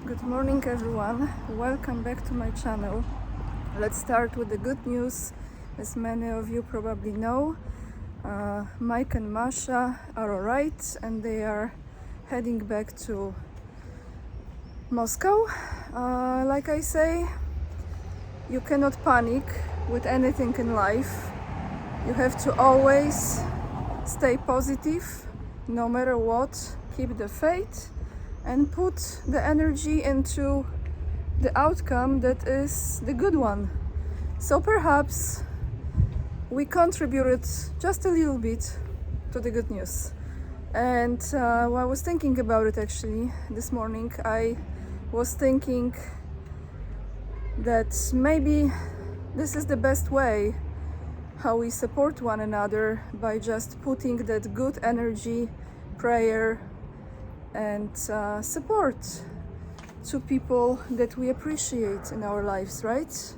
Good morning everyone, welcome back to my channel. Let's start with the good news. As many of you probably know, Mike and Masha are alright and they are heading back to Moscow. Like I say, you cannot panic with anything in life. You have to always stay positive no matter what, keep the faith and put the energy into the outcome that is the good one. So perhaps we contributed just a little bit to the good news. And while I was thinking about it actually this morning, I was thinking that maybe this is the best way how we support one another, by just putting that good energy, prayer and support to people that we appreciate in our lives, right?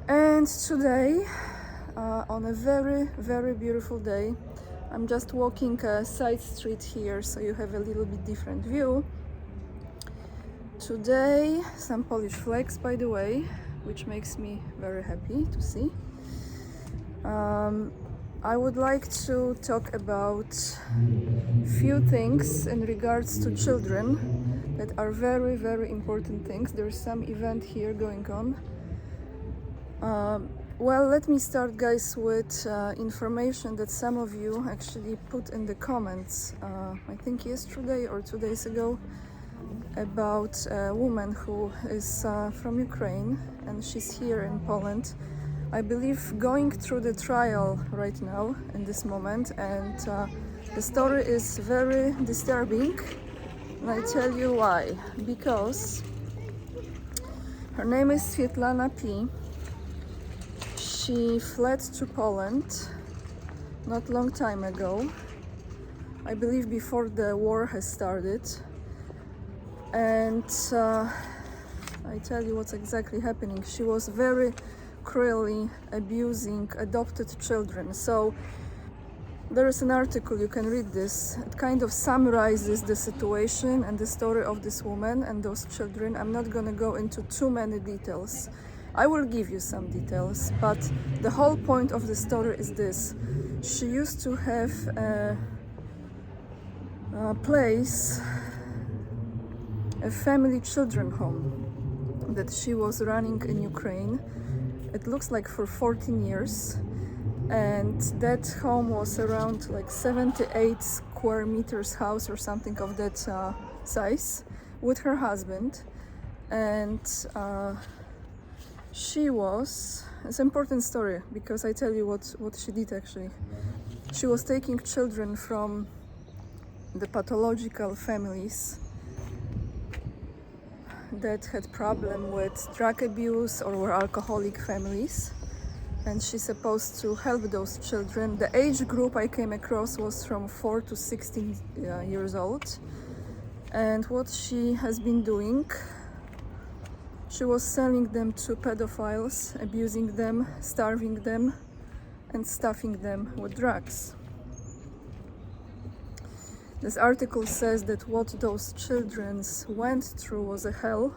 And today, on a very, very beautiful day, I'm just walking a side street here so you have a little bit different view. Today, some Polish flags, by the way, which makes me very happy to see. I would like to talk about few things in regards to children that are very, very important things. There's some event here going on. Well, let me start, guys, with information that some of you actually put in the comments, I think yesterday or 2 days ago, about a woman who is from Ukraine and she's here in Poland. I believe going through the trial right now in this moment, and the story is very disturbing, and I tell you why. Because her name is Svetlana P. She fled to Poland not long time ago, I believe before the war has started, and I tell you what's exactly happening. She was very cruelly abusing adopted children. So there is an article, you can read this. It kind of summarizes the situation and the story of this woman and those children. I'm not gonna go into too many details. I will give you some details, but the whole point of the story is this. She used to have a place, a family children home that she was running in Ukraine. It looks like for 14 years, and that home was around like 78 square meters house or something of that size, with her husband. And she was, it's an important story because I tell you what she did actually. She was taking children from the pathological families that had problem with drug abuse or were alcoholic families, and she's supposed to help those children. The age group I came across was from 4 to 16 years old. And what she has been doing, she was selling them to pedophiles, abusing them, starving them and stuffing them with drugs. This article says that what those children went through was a hell.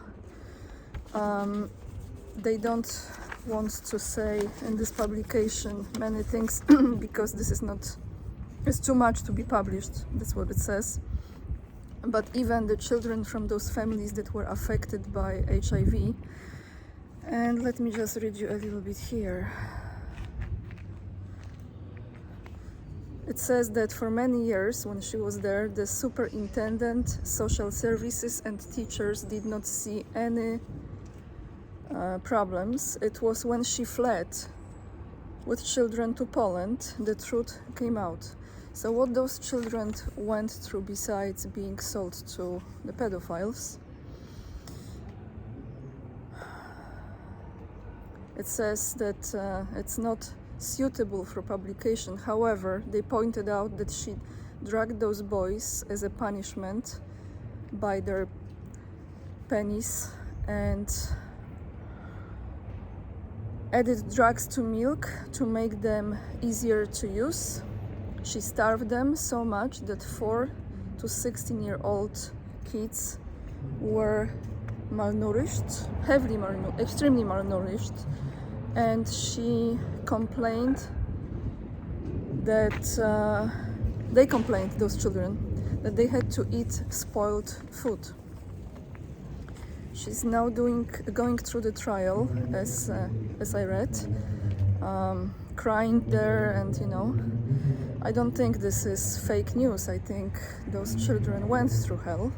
They don't want to say in this publication many things because this is not, it's too much to be published, that's what it says. But even the children from those families that were affected by HIV, and let me just read you a little bit here. It says that for many years when she was there, the superintendent, social services and teachers did not see any problems. It was when she fled with children to Poland, the truth came out. So what those children went through besides being sold to the pedophiles. It says that it's not suitable for publication. However, they pointed out that she dragged those boys as a punishment by their penis and added drugs to milk to make them easier to use. She starved them so much that 4 to 16-year-old kids were malnourished, extremely malnourished, and she complained that those children, that they had to eat spoiled food. She's now going through the trial, as I read, crying there, and I don't think this is fake news. I think those children went through hell,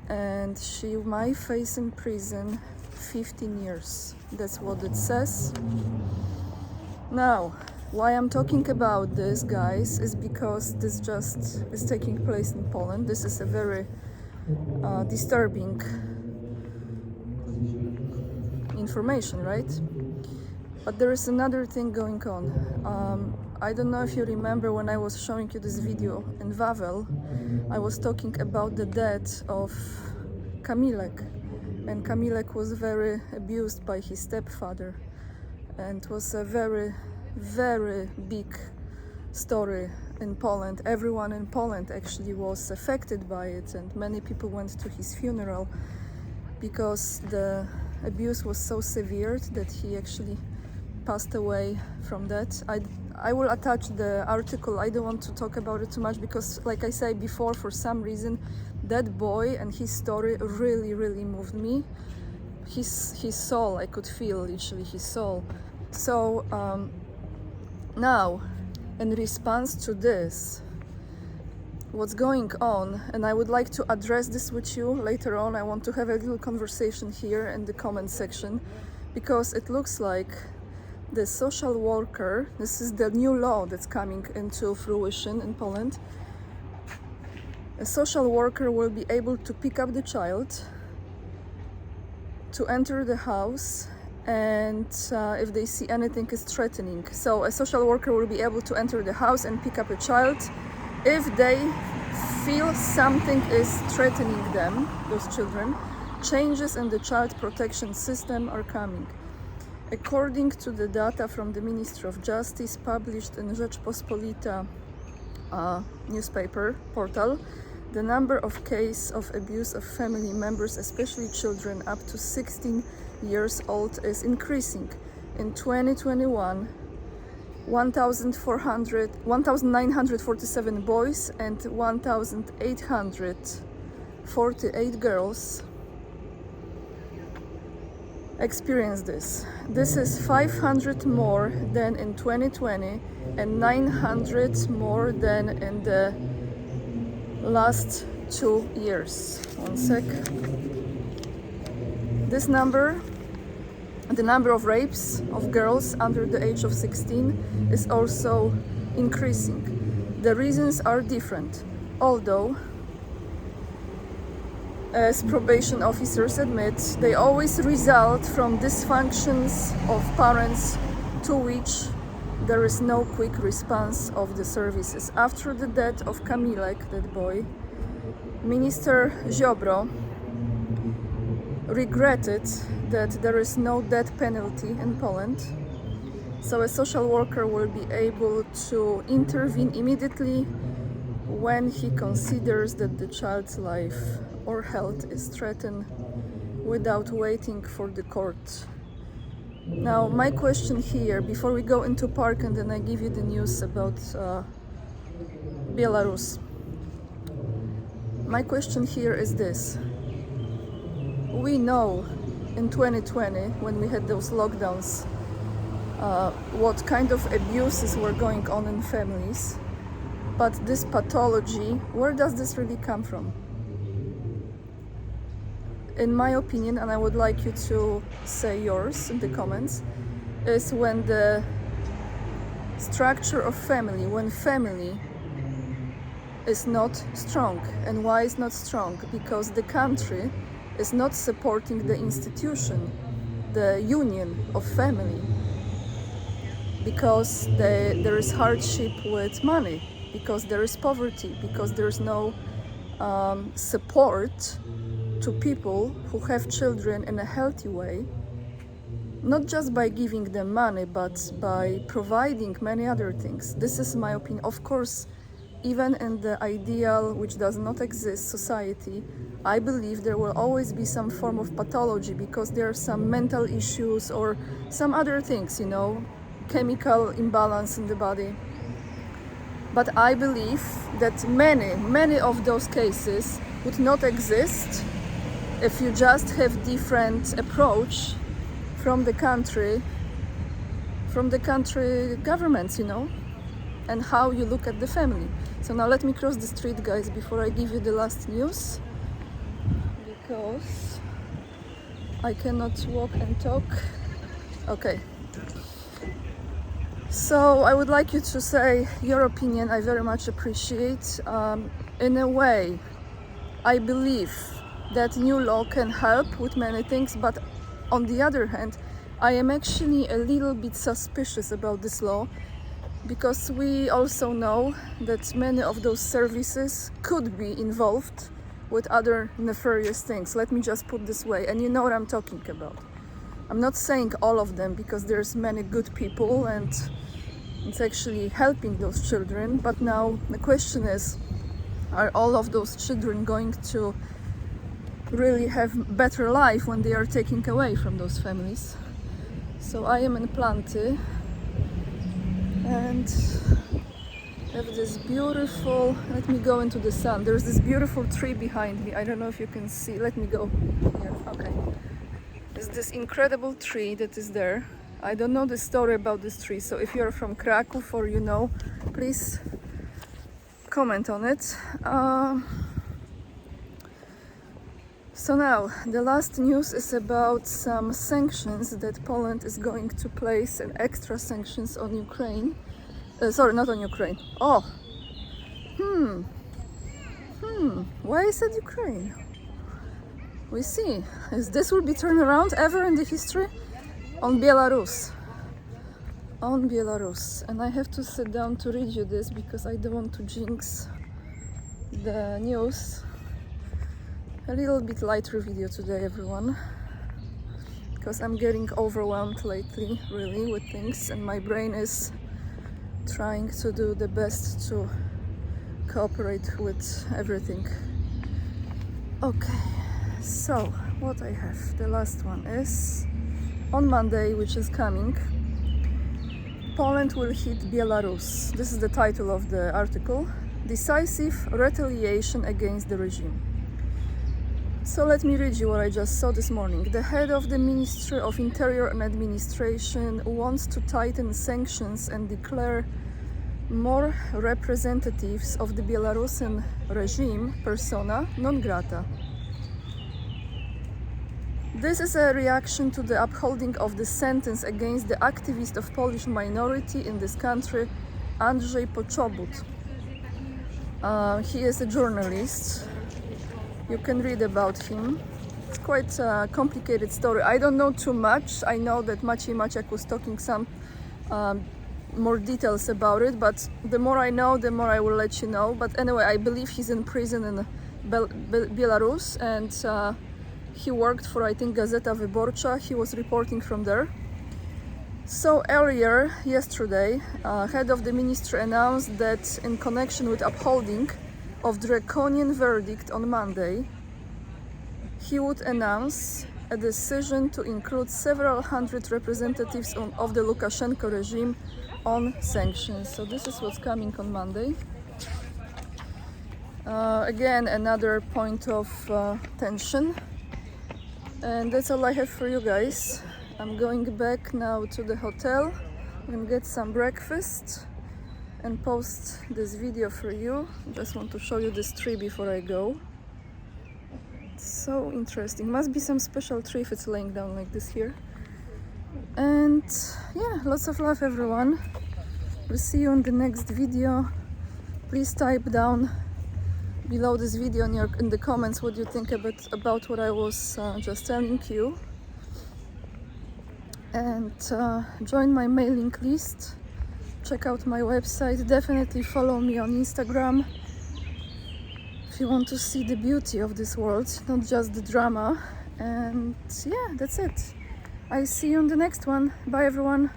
and she might face in prison 15 years. That's what it says. Now, why I'm talking about this, guys, is because this just is taking place in Poland. This is a very disturbing information, right? But there is another thing going on. I don't know if you remember when I was showing you this video in Wawel, I was talking about the death of Kamilek, and Kamilek was very abused by his stepfather, and was a very, very big story in Poland. Everyone in Poland actually was affected by it, and many people went to his funeral because the abuse was so severe that he actually passed away from that. I will attach the article. I don't want to talk about it too much because, like I said before, for some reason that boy and his story really moved me. His soul, I could feel literally his soul. So now, in response to this, what's going on, and I would like to address this with you later on. I want to have a little conversation here in the comment section, because it looks like the social worker, this is the new law that's coming into fruition in Poland. A social worker will be able to pick up the child, to enter the house, and if they see anything is threatening. So a social worker will be able to enter the house and pick up a child if they feel something is threatening them, those children. Changes in the child protection system are coming. According to the data from the Ministry of Justice published in Rzeczpospolita newspaper portal, the number of cases of abuse of family members, especially children up to 16 years old, is increasing. In 2021, 1,947 boys and 1,848 girls experienced this. This is 500 more than in 2020 and 900 more than in the last 2 years. One sec. This number, the number of rapes of girls under the age of 16, is also increasing. The reasons are different, although, as probation officers admit, they always result from dysfunctions of parents to which there is no quick response of the services. After the death of Kamilek, that boy, Minister Ziobro regretted that there is no death penalty in Poland. So a social worker will be able to intervene immediately when he considers that the child's life or health is threatened, without waiting for the court. Now, my question here, before we go into park and then I give you the news about Belarus. My question here is this. We know in 2020, when we had those lockdowns, what kind of abuses were going on in families. But this pathology, where does this really come from? In my opinion, and I would like you to say yours in the comments, is when the structure of family, when family is not strong. And why is not strong? Because the country is not supporting the institution, the union of family, because there is hardship with money, because there is poverty, because there is no support to people who have children in a healthy way, not just by giving them money, but by providing many other things. This is my opinion. Of course, even in the ideal, which does not exist, society, I believe there will always be some form of pathology because there are some mental issues or some other things, you know, chemical imbalance in the body. But I believe that many of those cases would not exist if you just have different approach from the country governments, you know, and how you look at the family. So now let me cross the street, guys, before I give you the last news, because I cannot walk and talk. Okay. So I would like you to say your opinion. I very much appreciate. In a way, I believe that new law can help with many things, but on the other hand, I am actually a little bit suspicious about this law, because we also know that many of those services could be involved with other nefarious things. Let me just put this way, and you know what I'm talking about. I'm not saying all of them, because there's many good people and it's actually helping those children, but now the question is, are all of those children going to really have better life when they are taken away from those families? So I am in Planty and have this beautiful, let me go into the sun, there's this beautiful tree behind me. I don't know if you can see, let me go here. Okay, there's this incredible tree that is there. I don't know the story about this tree, so if you're from Kraków or you know, please comment on it. So now the last news is about some sanctions that Poland is going to place, and extra sanctions on Ukraine. Sorry, not on Ukraine. Oh, why is it Ukraine? We see. Is this will be turned around ever in the history? On Belarus. On Belarus. And I have to sit down to read you this because I don't want to jinx the news. A little bit lighter video today, everyone, because I'm getting overwhelmed lately, really, with things, and my brain is trying to do the best to cooperate with everything. Okay, so what I have, the last one is on Monday, which is coming, Poland will hit Belarus. This is the title of the article. Decisive retaliation against the regime. So let me read you what I just saw this morning. The head of the Ministry of Interior and Administration wants to tighten sanctions and declare more representatives of the Belarusian regime persona non grata. This is a reaction to the upholding of the sentence against the activist of Polish minority in this country, Andrzej Poczobut. He is a journalist. You can read about him. It's quite a complicated story. I don't know too much. I know that Maciej Maciak was talking some more details about it, but the more I know, the more I will let you know. But anyway, I believe he's in prison in Belarus, and he worked for, I think, Gazeta Wyborcza. He was reporting from there. So earlier, yesterday, head of the ministry announced that in connection with upholding of draconian verdict on Monday, he would announce a decision to include several hundred representatives of the Lukashenko regime on sanctions. So this is what's coming on Monday. Again, another point of tension. And that's all I have for you guys. I'm going back now to the hotel and get some breakfast and post this video for you. Just want to show you this tree before I go. It's so interesting. Must be some special tree if it's laying down like this here. And yeah, lots of love, everyone. We'll see you in the next video. Please type down below this video in the comments what you think about what I was just telling you. And join my mailing list. Check out my website. Definitely follow me on Instagram if you want to see the beauty of this world, not just the drama. And yeah, that's it. I see you on the next one. Bye, everyone.